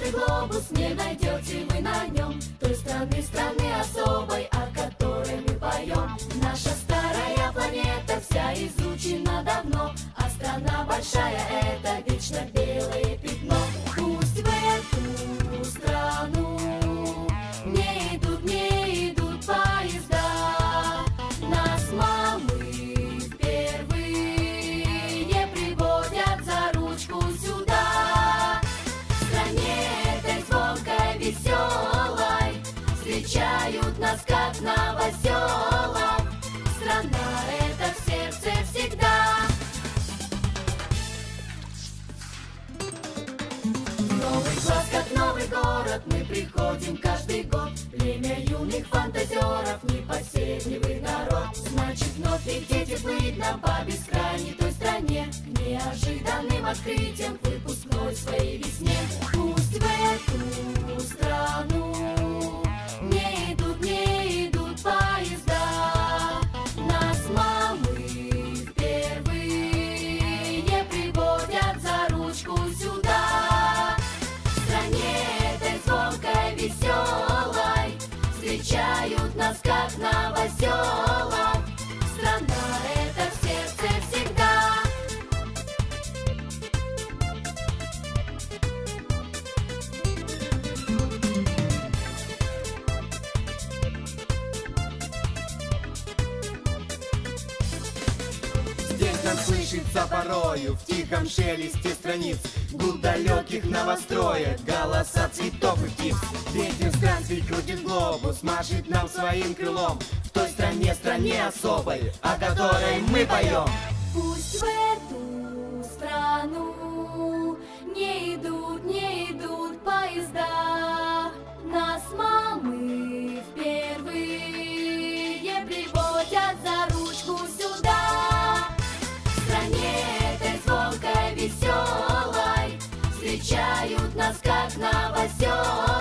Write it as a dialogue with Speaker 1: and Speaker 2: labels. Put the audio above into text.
Speaker 1: острый глобус, не найдете вы на нем той страны особой, о которой мы поем. Наша старая планета вся изучена давно, а страна большая — это вечно белое пятно. Пусть в эту страну не идут поезда, нас мамы впервые приводят за ручку сюда. В стране этой звонкой, веселой встречают нас как новоселов. Страна эта в сердце всегда. Новый класс, как новый город, мы приходим каждый год. Племя юных фантазеров, непоседливый народ. Значит, вновь лететь и плыть нам по бескрайней той стране, к неожиданным открытиям, к выпускной своей весне. Пусть в эту страну не идут поезда, нас мамы впервые приводят за ручку сюда. В стране этой звонкой, веселой встречают нас как новоселов. Страна эта в сердце всегда.
Speaker 2: Здесь нам слышится порою в тихом шелесте страниц гул далеких новостроек, голоса цветов и птиц. Ветер странствий крутит глобус, машет нам своим крылом в той стране, стране особой, о которой мы поем.
Speaker 1: Пусть в эту страну не идут поезда, нас мамы впервые приводят за ручку сюда. В стране этой звонкой, веселой встречают нас как новоселов.